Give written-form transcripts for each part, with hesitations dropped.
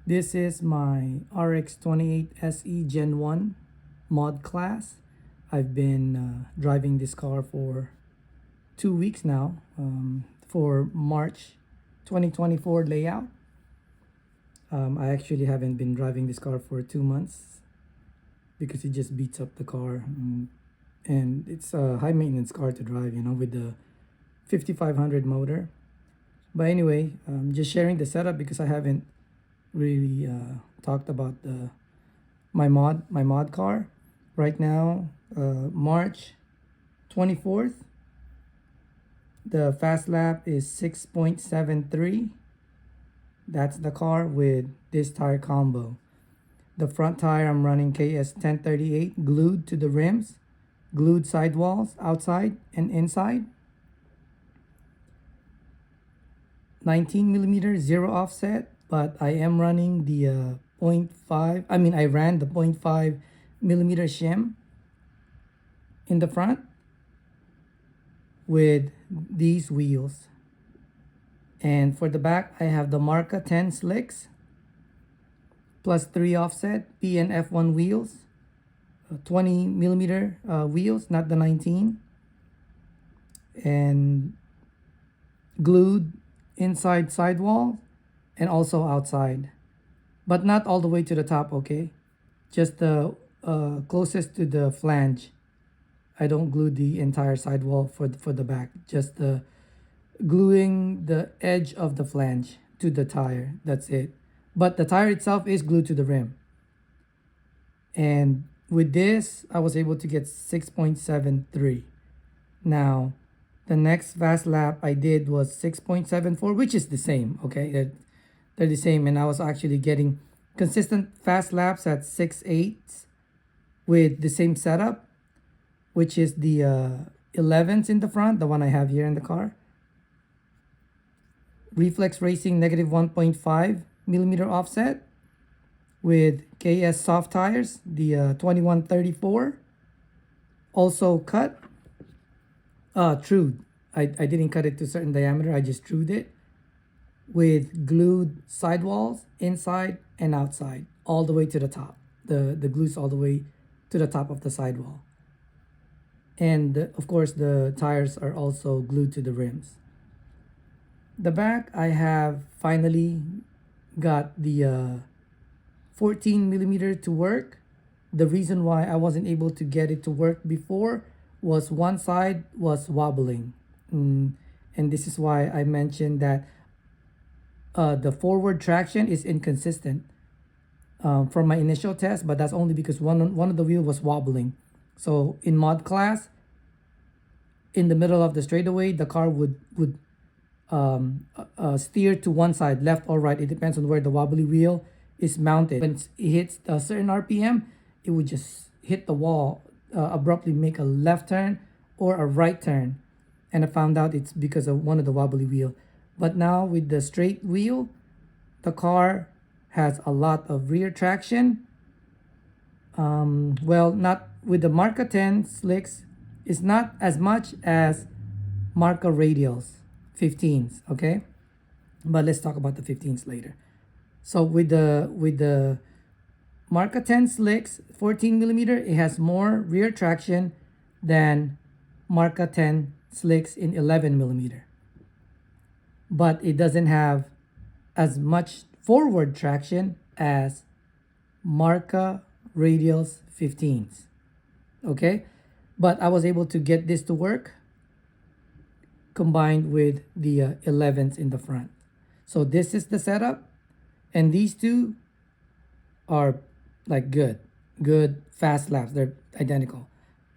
This is my RX28SE Gen 1 mod class. I've been driving this car for 2 weeks now for March 2024 layout. I actually haven't been driving this car for 2 months because it just beats up the car. And it's a high maintenance car to drive, with the 5500 motor. But anyway, just sharing the setup because I haven't really talked about my mod car. Right now, March 24th, the fast lap is 6.73. That's the car with this tire combo. The front tire, I'm running KS1038 glued to the rims, glued sidewalls outside and inside. 19mm zero offset, but I am running the 0.5. I ran the 0.5mm shim in the front with these wheels. And for the back, I have the Marca 10 slicks plus 3 offset P and F1 wheels, 20mm wheels, not the 19, and glued inside sidewall and also outside, but not all the way to the top, okay? Just the closest to the flange. I don't glue the entire sidewall for the back, just the gluing the edge of the flange to the tire. That's it. But the tire itself is glued to the rim. And with this, I was able to get 6.73. Now, the next fast lap I did was 6.74, which is the same, okay? They're the same, and I was actually getting consistent fast laps at 6.8 with the same setup, which is the 11s in the front, the one I have here in the car. Reflex Racing negative 1.5mm offset with KS soft tires, the 2134, also cut. Trued. I didn't cut it to a certain diameter. I just trued it with glued sidewalls inside and outside, all the way to the top. The glues all the way to the top of the sidewall. And of course, the tires are also glued to the rims. The back, I have finally got the 14mm to work. The reason why I wasn't able to get it to work before was one side was wobbling, and this is why I mentioned that the forward traction is inconsistent from my initial test, but that's only because one of the wheel was wobbling. So in mod class, in the middle of the straightaway, the car would steer to one side, left or right. It depends on where the wobbly wheel is mounted. When it hits a certain RPM, it would just hit the wall, abruptly make a left turn or a right turn, and I found out it's because of one of the wobbly wheel. But now with the straight wheel, the car has a lot of rear traction. Well, not with the Marca 10 slicks, it's not as much as Marca radials 15s, okay? But let's talk about the 15s later. So with the Marca 10 slicks 14mm, it has more rear traction than Marca 10 slicks in 11mm, but it doesn't have as much forward traction as Marca radials 15s, okay? But I was able to get this to work combined with the 11s in the front. So this is the setup, and these two are like good fast laps. They're identical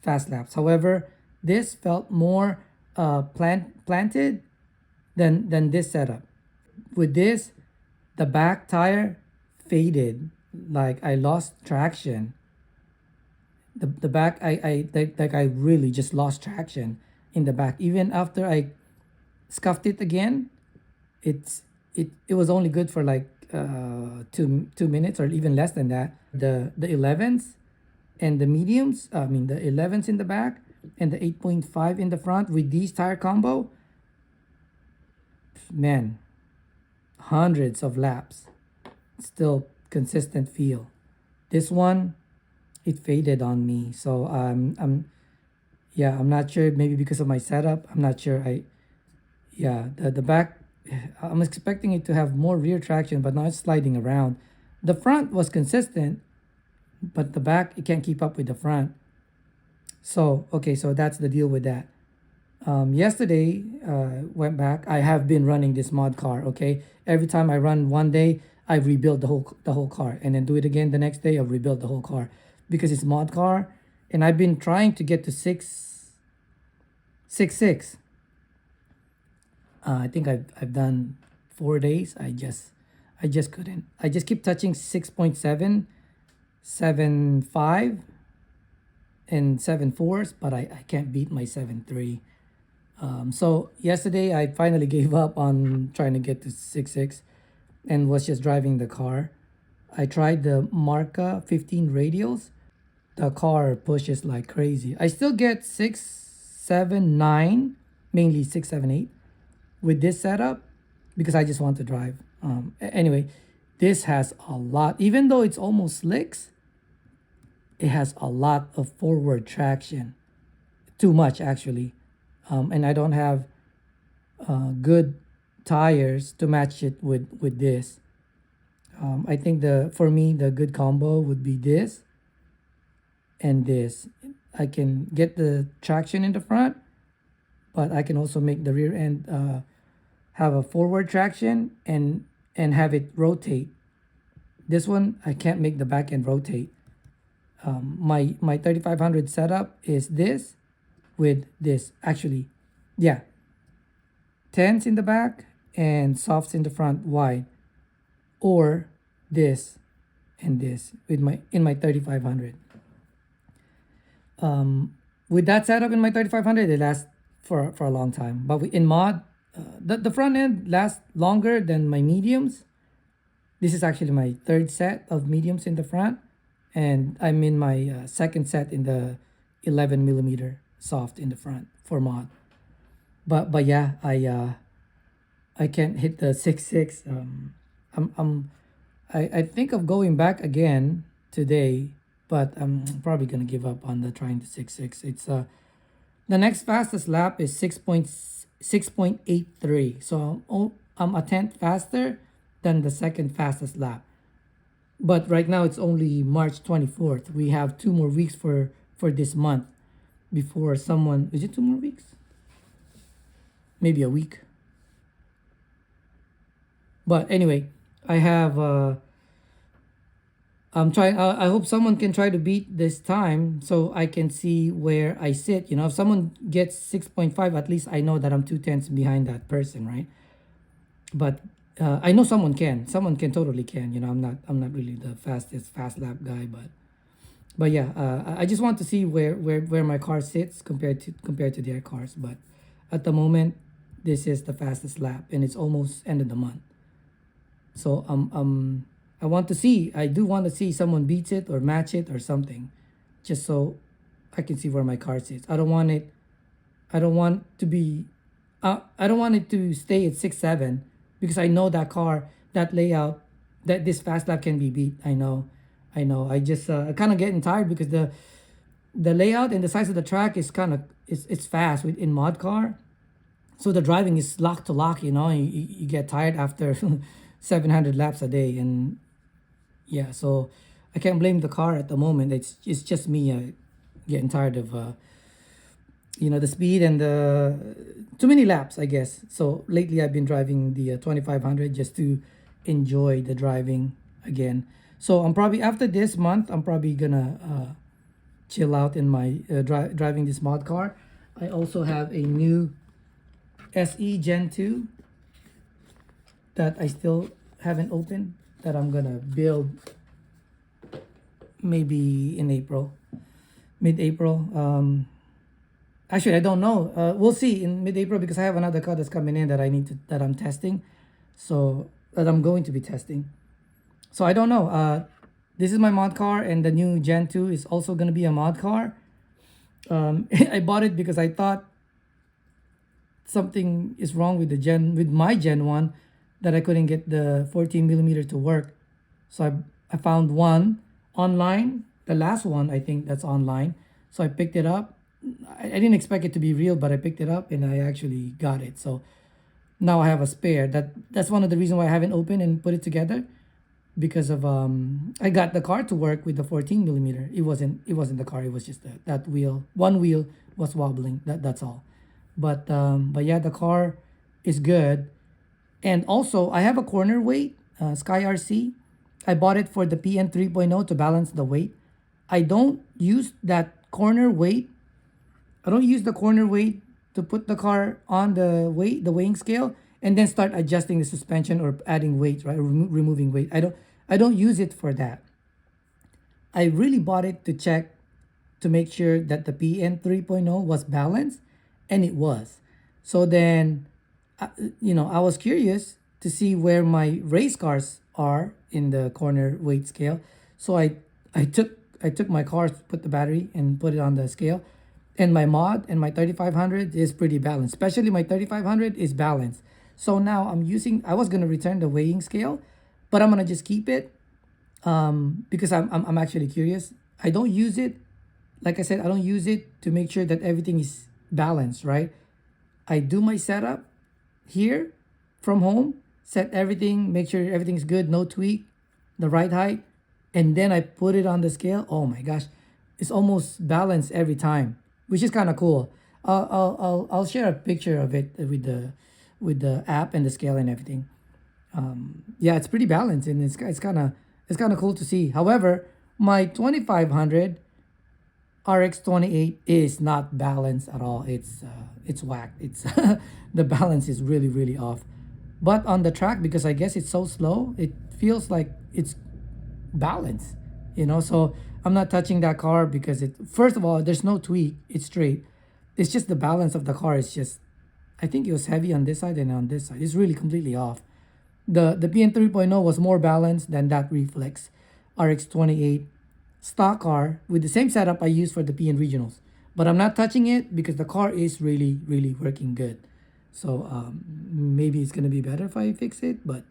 fast laps. However, this felt more planted than this setup. With this, the back tire faded, like I lost traction. The back, I really just lost traction in the back. Even after I scuffed it again, it was only good for like 2 minutes or even less than that. The 11s and the mediums, the 11s in the back and the 8.5 in the front with these tire combo, man, hundreds of laps. still consistent feel. This one, it faded on me. So yeah, I'm not sure, maybe because of my setup. I'm not sure. Yeah, the back, I'm expecting it to have more rear traction, but now it's sliding around. The front was consistent, but the back, it can't keep up with the front. So, okay, so that's the deal with that. Yesterday, went back. I have been running this mod car. Okay, every time I run one day, I rebuild the whole car, and then do it again the next day. I rebuild the whole car because it's mod car, and I've been trying to get to 6.6. I think I've done 4 days. I just couldn't. I just keep touching 6.7, 7.5, and 7.4s, but I can't beat my 7.3. So yesterday I finally gave up on trying to get to 6.6 and was just driving the car. I tried the Marca 15 radials. The car pushes like crazy. I still get 6, 7, 9, mainly 6, 7, 8 with this setup because I just want to drive. Anyway, this has a lot, even though it's almost slicks, it has a lot of forward traction. Too much, actually. And I don't have good tires to match it with this. I think for me the good combo would be this and this. I can get the traction in the front, but I can also make the rear end have a forward traction and have it rotate. This one I can't make the back end rotate. My 3500 setup is this with this, actually. Yeah, 10s in the back and softs in the front wide, or this and this with my 3500. With that setup in my 3500, it lasts for a long time. But in mod, the front end lasts longer than my mediums. This is actually my third set of mediums in the front, and I'm in my second set in the 11 millimeter soft in the front for mod. But yeah, I can't hit the 6.6. I think of going back again today, but I'm probably gonna give up on the trying the 6.6. It's the next fastest lap is 6.83. So I'm a tenth faster than the second fastest lap. But right now it's only March 24th. We have 2 more weeks for this month before someone, is it 2 more weeks? Maybe a week. But anyway, I have I'm trying. I hope someone can try to beat this time so I can see where I sit. If someone gets 6.5, at least I know that I'm 2 tenths behind that person, right? But I know someone can. Someone can totally can. I'm not really the fastest fast lap guy, but yeah, I just want to see where my car sits compared to their cars. But at the moment, this is the fastest lap, and it's almost end of the month. So I do want to see someone beats it or match it or something, just so I can see where my car sits. I don't want it to stay at 6.7 because I know that car, that layout, that this fast lap can be beat. I know. I just kind of getting tired because the layout and the size of the track is it's fast in mod car. So the driving is lock to lock, you get tired after 700 laps a day. And yeah, so I can't blame the car at the moment. It's just me getting tired of the speed and the too many laps, I guess. So lately I've been driving the 2500 just to enjoy the driving again. So I'm probably, after this month, I'm probably gonna chill out in my driving this mod car. I also have a new SE Gen 2 that I still haven't opened, that I'm gonna build maybe in mid-April. Actually, I don't know. We'll see in mid-April because I have another car that's coming in that I'm testing, so that I'm going to be testing. So I don't know. This is my mod car, and the new Gen 2 is also gonna be a mod car. I bought it because I thought something is wrong with my Gen 1, that I couldn't get the 14 millimeter to work. So I found one online, the last one, I think that's online. So I picked it up. I didn't expect it to be real, but I picked it up and I actually got it. So now I have a spare. That's one of the reasons why I haven't opened and put it together, because of I got the car to work with the 14 millimeter. It wasn't the car. It was just that wheel. One wheel was wobbling. That's all. But yeah, the car is good. And also I have a corner weight, Sky RC. I bought it for the PN 3.0 to balance the weight. I don't use that corner weight. I don't use the corner weight to put the car on the weighing scale, and then start adjusting the suspension or adding weight, right? Or removing weight. I don't use it for that. I really bought it to check, to make sure that the PN 3.0 was balanced, and it was. So then, I was curious to see where my race cars are in the corner weight scale. So I took my car, put the battery and put it on the scale, and my mod and my 3500 is pretty balanced. Especially my 3500 is balanced. So now I was gonna return the weighing scale, but I'm gonna just keep it, because I'm actually curious. I don't use it, like I said, I don't use it to make sure that everything is balanced, right? I do my setup here from home, set everything, make sure everything's good, no tweak, the right height, and then I put it on the scale. Oh my gosh, it's almost balanced every time, which is kind of cool. I'll share a picture of it with the app and the scale and everything. Yeah, it's pretty balanced, and it's kind of cool to see. However, my 2500 RX28 is not balanced at all. It's whacked. It's the balance is really really off. But on the track, because I guess it's so slow, it feels like it's balanced. So I'm not touching that car because first of all, there's no tweak. It's straight. It's just the balance of the car is just, I think it was heavy on this side and on this side. It's really completely off. The PN 3.0 was more balanced than that reflex RX28 stock car with the same setup I used for the PN regionals. But I'm not touching it because the car is really really working good. So maybe it's gonna be better if I fix it, but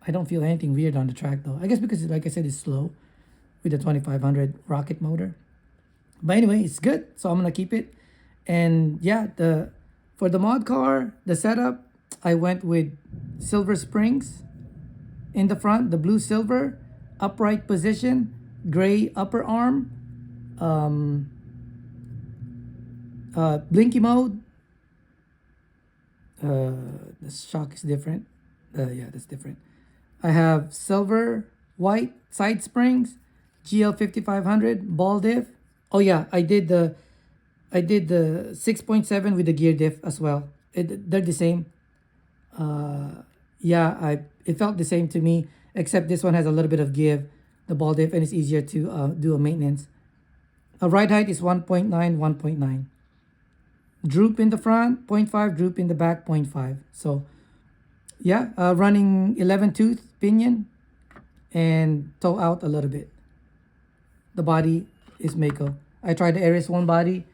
I don't feel anything weird on the track though. I guess because, like I said, it's slow with the 2500 rocket motor. But anyway, it's good, so I'm gonna keep it. And yeah, for the mod car, the setup, I went with silver springs in the front, the blue silver, upright position, gray upper arm, blinky mode. The shock is different. Yeah, that's different. I have silver, white side springs, GL 5500 ball diff. Oh yeah, I did the 6.7 with the gear diff as well. They're the same. Yeah, it felt the same to me, except this one has a little bit of give, the ball diff, and it's easier to do a maintenance. A ride height is 1.9, 1.9. Droop in the front, 0.5, droop in the back, 0.5. So yeah, running 11 tooth pinion and toe out a little bit. The body is Mako. I tried the Ares one body,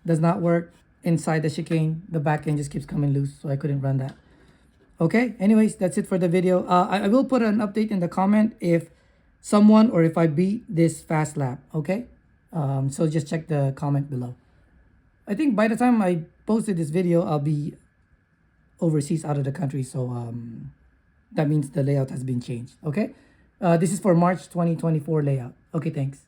does not work. Inside the chicane, the back end just keeps coming loose, so I couldn't run that. Okay, anyways, that's it for the video. I will put an update in the comment if someone or if I beat this fast lap, okay? So just check the comment below. I think by the time I posted this video, I'll be overseas, out of the country, so that means the layout has been changed, okay? This is for March 2024 layout. Okay, thanks.